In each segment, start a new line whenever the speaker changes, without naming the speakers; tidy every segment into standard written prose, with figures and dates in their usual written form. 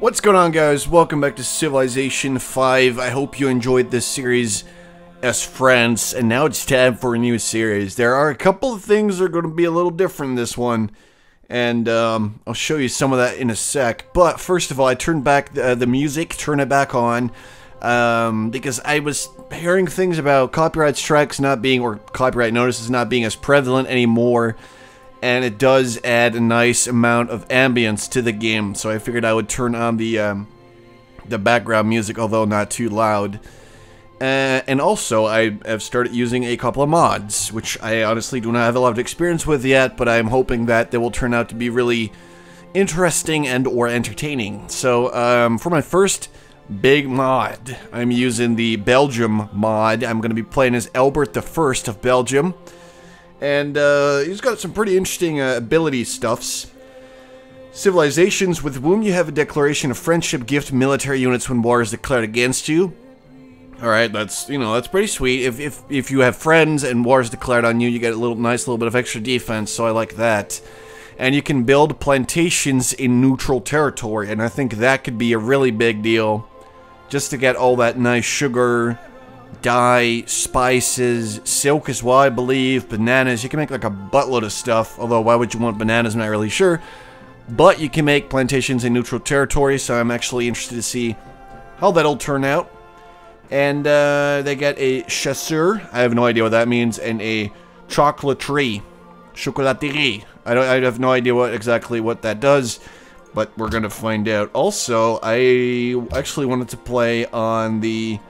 What's going on, guys? Welcome back to Civilization 5. I hope you enjoyed this series as friends, and now it's time for a new series. There are a couple of things that are going to be a little different in this one, and I'll show you some of that in a sec. But first of all, I turned back the music, turn it back on, because I was hearing things about copyright strikes not being, or copyright notices not being as prevalent anymore. And it does add a nice amount of ambience to the game, so I figured I would turn on the background music, although not too loud. And also, I have started using a couple of mods, which I honestly do not have a lot of experience with yet, but I'm hoping that they will turn out to be really interesting and or entertaining. So, for my first big mod, I'm using the Belgium mod. I'm going to be playing as Albert I of Belgium. And he's got some pretty interesting ability stuffs. Civilizations with whom you have a declaration of friendship gift military units when war is declared against you. Alright, that's pretty sweet. If you have friends and war is declared on you, you get a nice little bit of extra defense, so I like that. And you can build plantations in neutral territory, and I think that could be a really big deal. Just to get all that nice sugar, dye, spices, silk as well, I believe, bananas. You can make like a buttload of stuff, although why would you want bananas, I'm not really sure. But you can make plantations in neutral territory, so I'm actually interested to see how that'll turn out. And they get a chasseur, I have no idea what that means, and a chocolaterie. Chocolaterie. I have no idea exactly what that does, but we're gonna find out. Also, I actually wanted to play on the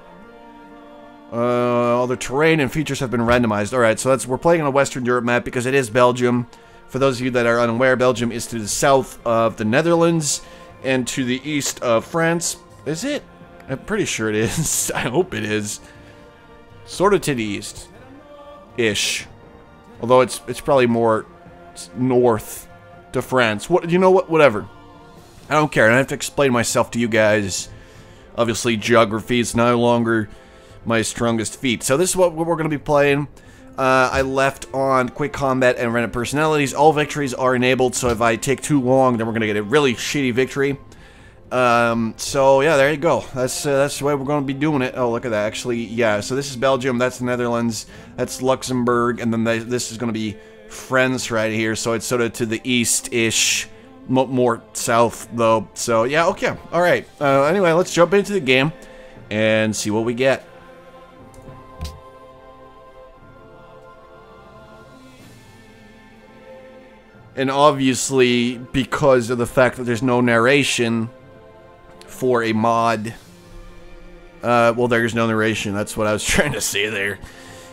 all the terrain and features have been randomized. Alright, so we're playing on a Western Europe map because it is Belgium. For those of you that are unaware, Belgium is to the south of the Netherlands and to the east of France. Is it? I'm pretty sure it is. I hope it is. Sort of to the east. Ish. Although it's probably more north to France. What, you know what? Whatever. I don't care. I don't have to explain myself to you guys. Obviously, geography is no longer my strongest feat. So this is what we're going to be playing. I left on quick combat and random personalities. All victories are enabled, so if I take too long, then we're going to get a really shitty victory. So yeah, there you go. That's the way we're going to be doing it. Oh, look at that. Actually, yeah, so this is Belgium, that's the Netherlands, that's Luxembourg, and then this is going to be France right here, so it's sort of to the east-ish, more south, though. So yeah, okay. Alright, anyway, let's jump into the game and see what we get. And obviously, because of the fact that there's no narration for a mod, well, there's no narration. That's what I was trying to say there.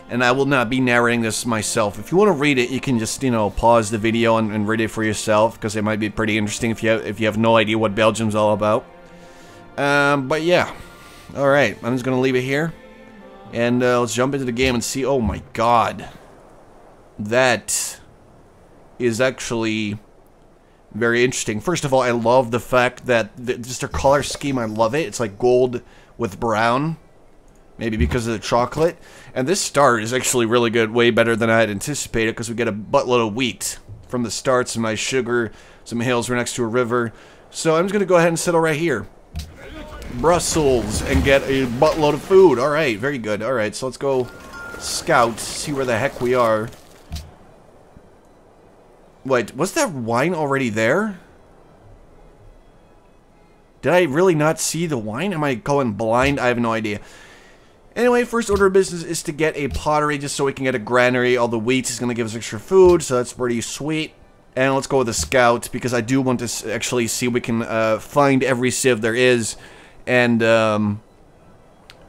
And I will not be narrating this myself. If you want to read it, you can just, pause the video and read it for yourself, because it might be pretty interesting if you have no idea what Belgium's all about. But yeah. Alright, I'm just going to leave it here. And let's jump into the game and see. Oh my god. That is actually very interesting. First of all, I love the fact that just their color scheme, I love it. It's like gold with brown. Maybe because of the chocolate. And this start is actually really good. Way better than I had anticipated, because we get a buttload of wheat from the start. Some nice sugar. Some hills. We're next to a river. So I'm just going to go ahead and settle right here. Brussels. And get a buttload of food. Alright, very good. Alright, so let's go scout. See where the heck we are. Wait, was that wine already there? Did I really not see the wine? Am I going blind? I have no idea. Anyway, first order of business is to get a pottery just so we can get a granary. All the wheat is going to give us extra food, so that's pretty sweet. And let's go with a scout, because I do want to actually see if we can find every civ there is. And,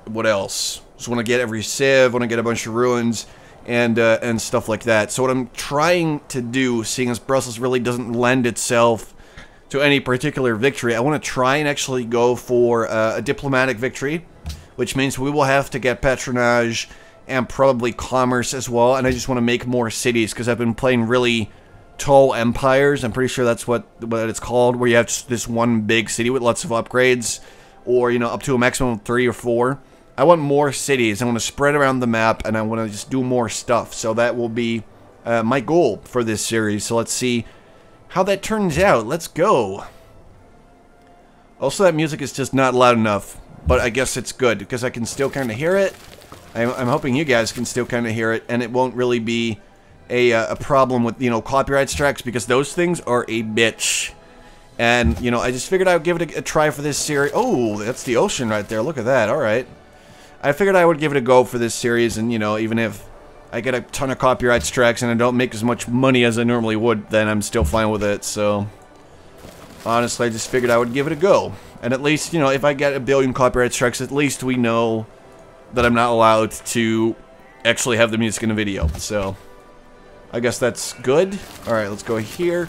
what else? Just want to get every civ, want to get a bunch of ruins. And stuff like that. So what I'm trying to do, seeing as Brussels really doesn't lend itself to any particular victory, I want to try and actually go for a diplomatic victory, which means we will have to get patronage and probably commerce as well. And I just want to make more cities, because I've been playing really tall empires. I'm pretty sure that's what it's called, where you have just this one big city with lots of upgrades, or up to a maximum of 3 or 4. I want more cities. I want to spread around the map, and I want to just do more stuff. So that will be my goal for this series. So let's see how that turns out. Let's go. Also, that music is just not loud enough, but I guess it's good, because I can still kind of hear it. I'm hoping you guys can still kind of hear it, and it won't really be a problem with, you know, copyright strikes, because those things are a bitch. And, you know, I just figured I would give it a try for this series. Oh, that's the ocean right there. Look at that. Alright. I figured I would give it a go for this series, and, you know, even if I get a ton of copyright strikes and I don't make as much money as I normally would, then I'm still fine with it, so... Honestly, I just figured I would give it a go. And at least, you know, if I get a billion copyright strikes, at least we know that I'm not allowed to actually have the music in a video. So, I guess that's good. Alright, let's go here.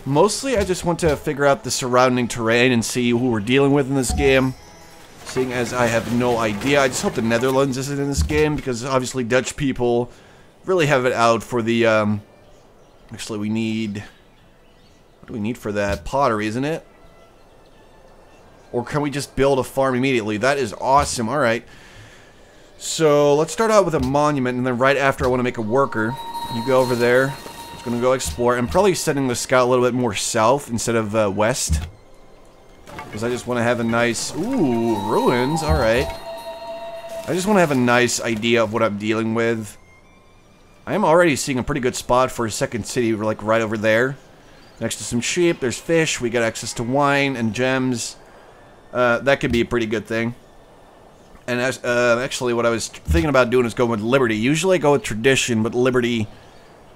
Mostly, I just want to figure out the surrounding terrain and see who we're dealing with in this game. Seeing as I have no idea. I just hope the Netherlands isn't in this game, because obviously Dutch people really have it out for the, Actually, we need... What do we need for that? Pottery, isn't it? Or can we just build a farm immediately? That is awesome. Alright. So, let's start out with a monument, and then right after I want to make a worker. You go over there. I'm just going to go explore. I'm probably sending the scout a little bit more south instead of west. Because I just want to have a nice... Ooh, ruins. Alright. I just want to have a nice idea of what I'm dealing with. I am already seeing a pretty good spot for a second city. We're like right over there. Next to some sheep, there's fish, we get access to wine and gems. That could be a pretty good thing. And actually what I was thinking about doing is going with liberty. Usually I go with tradition, but liberty...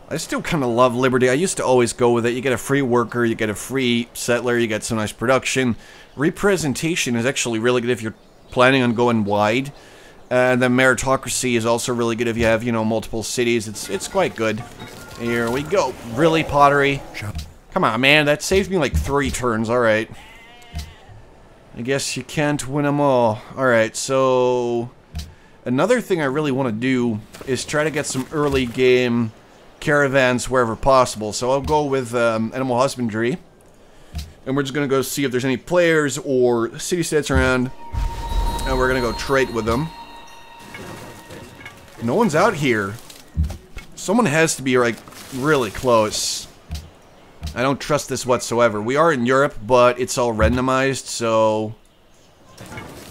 I still kind of love liberty. I used to always go with it. You get a free worker, you get a free settler, you get some nice production. Representation is actually really good if you're planning on going wide. And then meritocracy is also really good if you have, you know, multiple cities. It's quite good. Here we go. Really, pottery? Come on, man. That saved me like 3 turns. Alright. I guess you can't win them all. Alright, so... Another thing I really want to do is try to get some early game caravans wherever possible. So I'll go with animal husbandry. And we're just going to go see if there's any players or city-states around. And we're going to go trade with them. No one's out here. Someone has to be, like, really close. I don't trust this whatsoever. We are in Europe, but it's all randomized, so...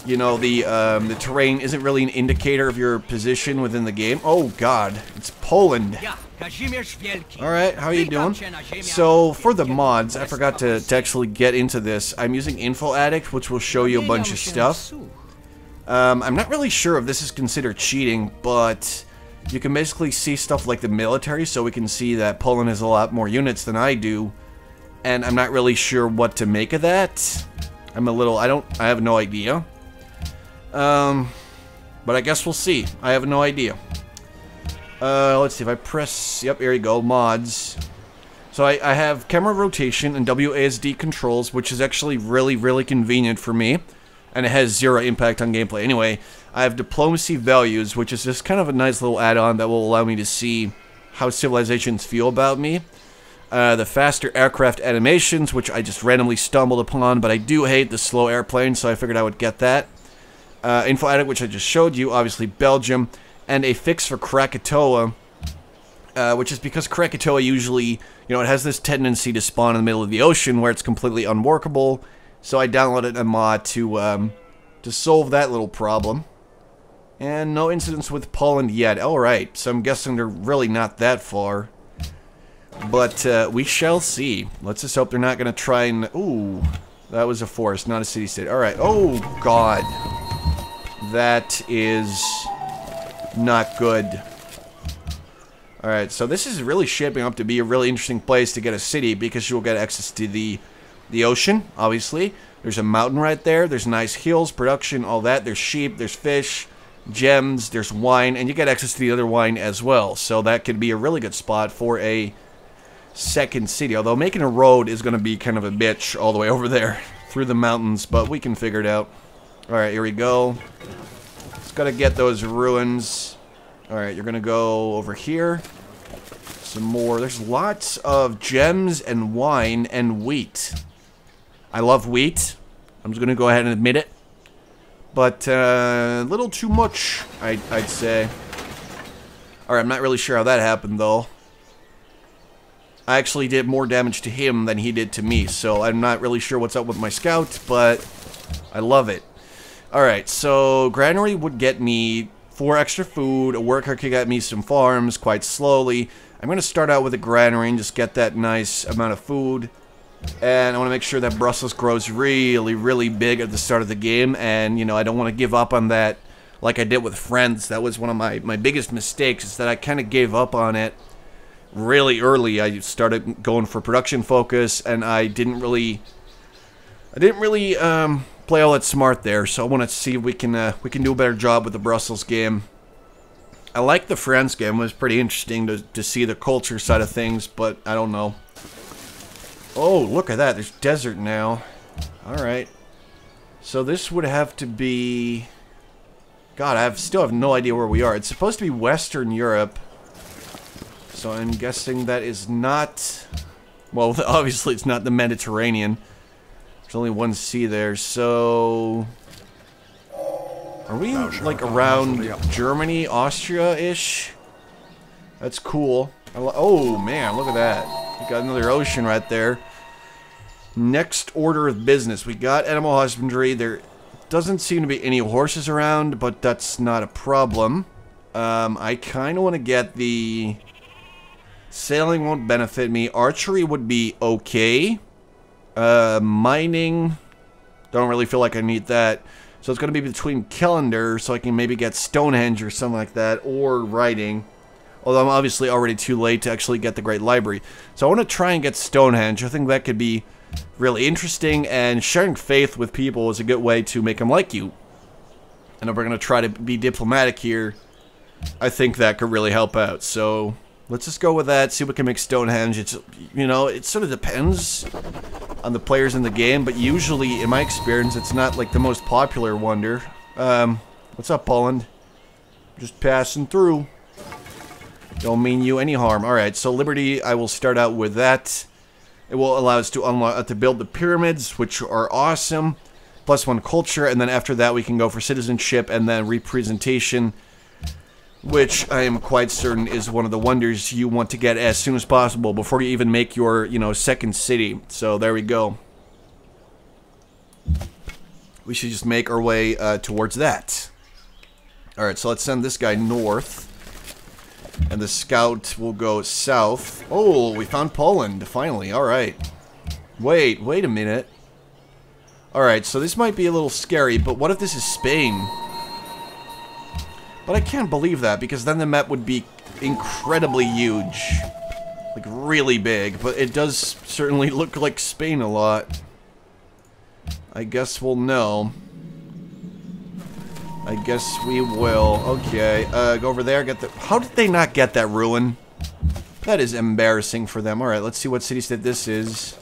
You know, the terrain isn't really an indicator of your position within the game. Oh, God. It's Poland. Alright, how are you doing? So, for the mods, I forgot to actually get into this. I'm using Info Addict, which will show you a bunch of stuff. I'm not really sure if this is considered cheating, but... You can basically see stuff like the military, so we can see that Poland has a lot more units than I do. And I'm not really sure what to make of that. I have no idea. But I guess we'll see. I have no idea. Let's see if I press, yep, here you go, mods. So I have camera rotation and WASD controls, which is actually really, really convenient for me. And it has 0 impact on gameplay. Anyway, I have diplomacy values, which is just kind of a nice little add-on that will allow me to see how civilizations feel about me. The faster aircraft animations, which I just randomly stumbled upon, but I do hate the slow airplanes, so I figured I would get that. Info Addict, which I just showed you, obviously Belgium, and a fix for Krakatoa, which is because Krakatoa usually, you know, it has this tendency to spawn in the middle of the ocean where it's completely unworkable. So I downloaded a mod to solve that little problem. And no incidents with Poland yet. Alright, so I'm guessing they're really not that far. But we shall see. Let's just hope they're not going to try and... Ooh, that was a forest, not a city-state. Alright, oh god. That is not good. Alright, so this is really shaping up to be a really interesting place to get a city, because you'll get access to the ocean, obviously. There's a mountain right there. There's nice hills, production, all that. There's sheep, there's fish, gems, there's wine, and you get access to the other wine as well. So that could be a really good spot for a second city. Although making a road is going to be kind of a bitch all the way over there through the mountains, but we can figure it out. Alright, here we go. Just got to get those ruins. Alright, you're going to go over here. Some more. There's lots of gems and wine and wheat. I love wheat. I'm just going to go ahead and admit it. But a little too much, I'd say. Alright, I'm not really sure how that happened, though. I actually did more damage to him than he did to me, so I'm not really sure what's up with my scout, but I love it. Alright, so granary would get me 4 extra food. A worker could get me some farms quite slowly. I'm going to start out with a granary and just get that nice amount of food. And I want to make sure that Brussels grows really, really big at the start of the game. And, you know, I don't want to give up on that like I did with Friends. That was one of my biggest mistakes, is that I kind of gave up on it really early. I started going for production focus, and I didn't really play all that smart there. So I want to see if we can do a better job with the Brussels game. I like the France game. It was pretty interesting to see the culture side of things, but I don't know. Oh, look at that. There's desert now. Alright. So this would have to be... God, I still have no idea where we are. It's supposed to be Western Europe. So I'm guessing that is not... Well, obviously it's not the Mediterranean. There's only one sea there, so... Are we, like, around Germany, Austria-ish? That's cool. Oh, man, look at that. We got another ocean right there. Next order of business. We got animal husbandry. There doesn't seem to be any horses around, but that's not a problem. I kind of want to get the... Sailing won't benefit me. Archery would be okay. Mining... Don't really feel like I need that. So it's going to be between calendar, so I can maybe get Stonehenge or something like that, or writing. Although I'm obviously already too late to actually get the Great Library. So I want to try and get Stonehenge. I think that could be really interesting, and sharing faith with people is a good way to make them like you. And if we're going to try to be diplomatic here, I think that could really help out. So let's just go with that, see if we can make Stonehenge. It's, you know, it sort of depends on the players in the game, but usually, in my experience, it's not like the most popular wonder. What's up, Poland? Just passing through. Don't mean you any harm. Alright, so Liberty, I will start out with that. It will allow us to unlock, to build the pyramids, which are awesome. +1 culture, and then after that we can go for citizenship and then representation, which I am quite certain is one of the wonders you want to get as soon as possible before you even make your, you know, second city. So there we go. We should just make our way towards that. Alright, so let's send this guy north. And the scout will go south. Oh, we found Poland, finally. Alright. Wait a minute. Alright, so this might be a little scary, but what if this is Spain? But I can't believe that, because then the map would be incredibly huge. Like, really big. But it does certainly look like Spain a lot. I guess we'll know. I guess we will. Okay, go over there, get the... How did they not get that ruin? That is embarrassing for them. Alright, let's see what city-state this is.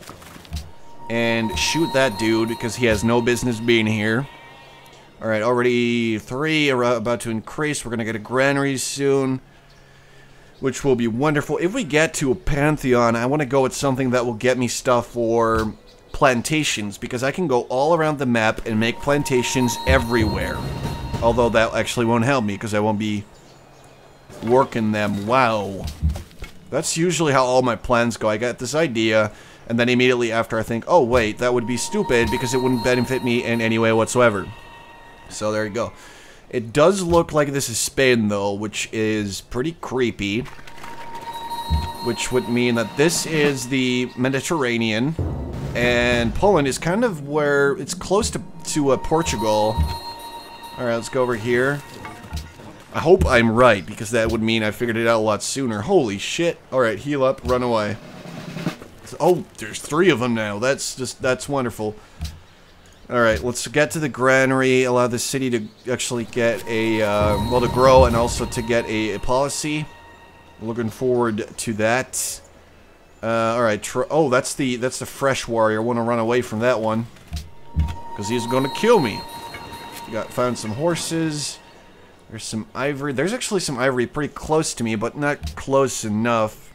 And shoot that dude, because he has no business being here. Alright, already 3 are about to increase. We're going to get a granary soon, which will be wonderful. If we get to a Pantheon, I want to go with something that will get me stuff for plantations, because I can go all around the map and make plantations everywhere. Although that actually won't help me, because I won't be working them. Wow. That's usually how all my plans go. I get this idea, and then immediately after I think, oh wait, that would be stupid, because it wouldn't benefit me in any way whatsoever. So there you go. It does look like this is Spain, though, which is pretty creepy. Which would mean that this is the Mediterranean, and Poland is kind of where it's close to Portugal. Alright, let's go over here. I hope I'm right, because that would mean I figured it out a lot sooner. Holy shit. Alright, heal up, run away. Oh, there's 3 of them now. That's wonderful. Alright, let's get to the granary, allow the city to actually get a, well, to grow and also to get a policy. Looking forward to that. Alright, oh, that's the fresh warrior. I want to run away from that one, because he's going to kill me. Found some horses. There's some ivory. There's actually some ivory pretty close to me, but not close enough.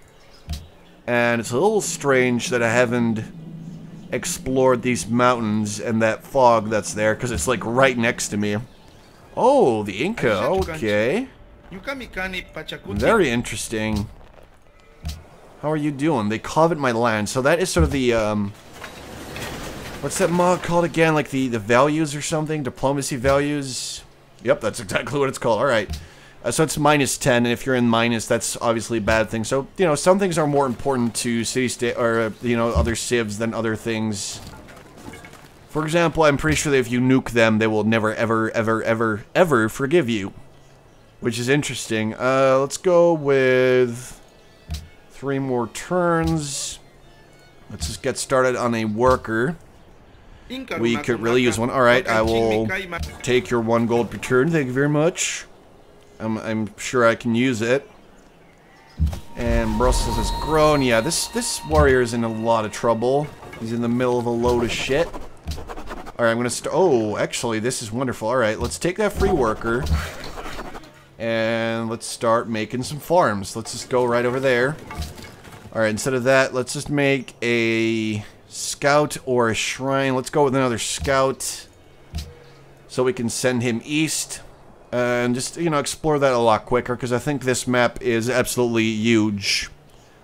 And it's a little strange that I haven't explored these mountains and that fog that's there, because it's like right next to me. Oh, the Inca. Okay. Very interesting. How are you doing? They covet my land. So that is sort of the What's that mod called again? Like the values or something? Diplomacy values? Yep, that's exactly what it's called. Alright. So it's -10, and if you're in minus, that's obviously a bad thing. So, you know, some things are more important to city-state, or, you know, other civs than other things. For example, I'm pretty sure that if you nuke them, they will never, ever, ever, ever, ever forgive you. Which is interesting. Let's go with 3 more turns. Let's just get started on a worker. We could really use one. Alright, I will take your 1 gold per turn. Thank you very much. I'm sure I can use it. And Brussels has grown. Yeah, this warrior is in a lot of trouble. He's in the middle of a load of shit. Alright, I'm gonna start. Oh, actually, this is wonderful. Alright, let's take that free worker. And let's start making some farms. Let's just go right over there. Alright, instead of that, let's just make a scout or a shrine. Let's go with another scout. So we can send him east. And just, you know, explore that a lot quicker. Because I think this map is absolutely huge.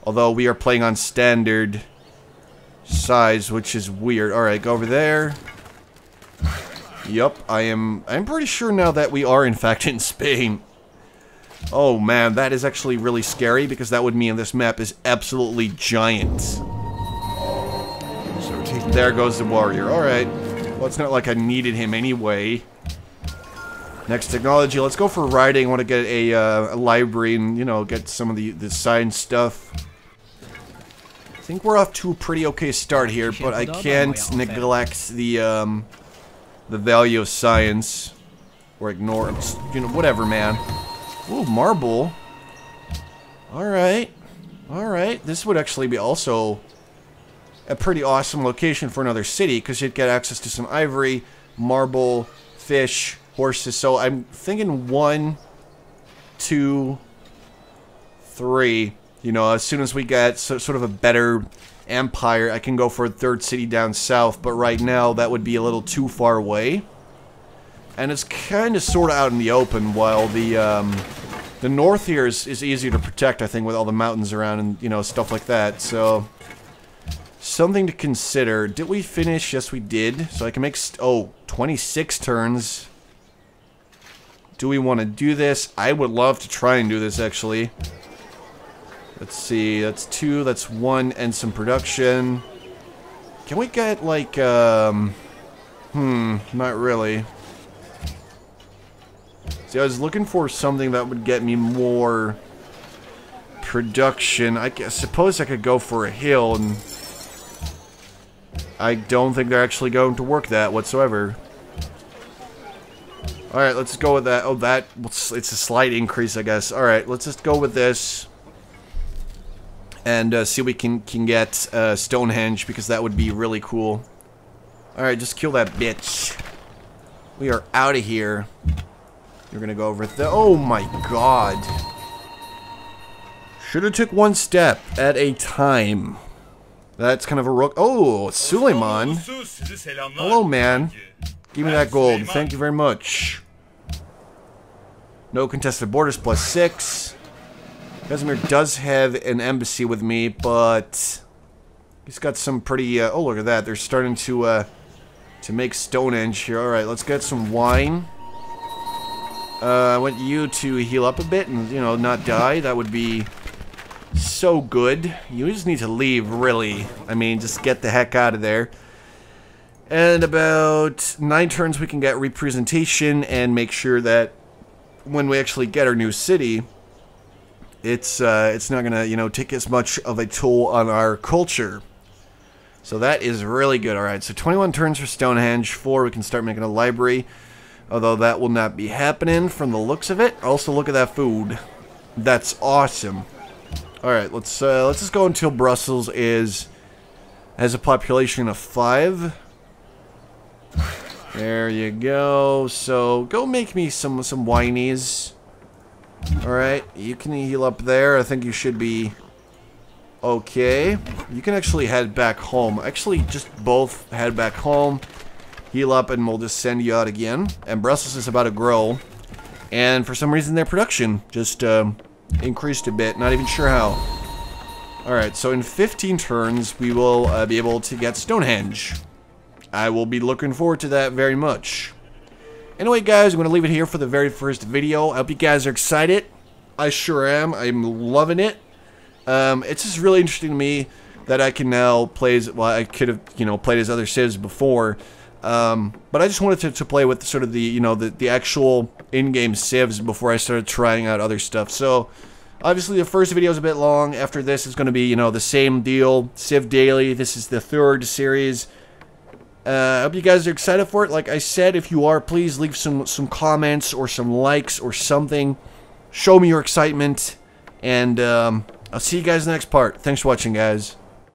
Although we are playing on standard size, which is weird. Alright, go over there. Yup, I'm pretty sure now that we are in fact in Spain. Oh man, that is actually really scary because that would mean this map is absolutely giant. There goes the warrior. Alright. Well, it's not like I needed him anyway. Next technology. Let's go for writing. I want to get a library and, you know, get some of the science stuff. I think we're off to a pretty okay start here, but I can't neglect the value of science. Or ignore it. You know, whatever, man. Ooh, marble. Alright. Alright. This would actually be also a pretty awesome location for another city, because you'd get access to some ivory, marble, fish, horses. So I'm thinking 1, 2, 3. You know, as soon as we get sort of a better empire, I can go for a 3rd city down south. But right now, that would be a little too far away. And it's kind of sort of out in the open, while the north here is easier to protect, I think, with all the mountains around and, you know, stuff like that. So, something to consider. Did we finish? Yes, we did. So I can make, 26 turns. Do we want to do this? I would love to try and do this, actually. Let's see. That's 2, that's 1, and some production. Can we get, like, not really. See, I was looking for something that would get me more production. I suppose I could go for a hill, and I don't think they're actually going to work that whatsoever. Alright, let's go with that. Oh, it's a slight increase, I guess. Alright, let's just go with this. And see if we can get Stonehenge, because that would be really cool. Alright, just kill that bitch. We are out of here. You're gonna go over the... Oh my god. Should've took 1 step at a time. That's kind of a rook. Oh, Suleiman. Hello, man. Give me that gold. Thank you very much. No contested borders, +6. Casimir does have an embassy with me, but he's got some pretty... oh, look at that. They're starting to make Stonehenge here. Alright, let's get some wine. I want you to heal up a bit and, you know, not die. That would be so good. You just need to leave, really. I mean, just get the heck out of there. And about 9 turns we can get representation and make sure that when we actually get our new city, it's not gonna, you know, take as much of a toll on our culture. So that is really good. Alright, so 21 turns for Stonehenge. 4, we can start making a library. Although that will not be happening from the looks of it. Also, look at that food. That's awesome. Alright, let's just go until Brussels has a population of 5. There you go. So, go make me some whinies. Alright, you can heal up there. I think you should be okay. You can actually head back home. Actually, just both head back home. Heal up and we'll just send you out again. And Brussels is about to grow. And for some reason their production just increased a bit. Not even sure how. Alright, so in 15 turns we will be able to get Stonehenge. I will be looking forward to that very much. Anyway, guys, I'm going to leave it here for the very first video. I hope you guys are excited. I sure am. I'm loving it. It's just really interesting to me that I can now play as, well, I could have, you know, played as other civs before. But I just wanted to play with sort of the, you know, the actual in-game civs before I started trying out other stuff. So, obviously the first video is a bit long. After this is going to be, you know, the same deal. Civ Daily. This is the third series. I hope you guys are excited for it. Like I said, if you are, please leave some comments or some likes or something. Show me your excitement. And I'll see you guys in the next part. Thanks for watching, guys.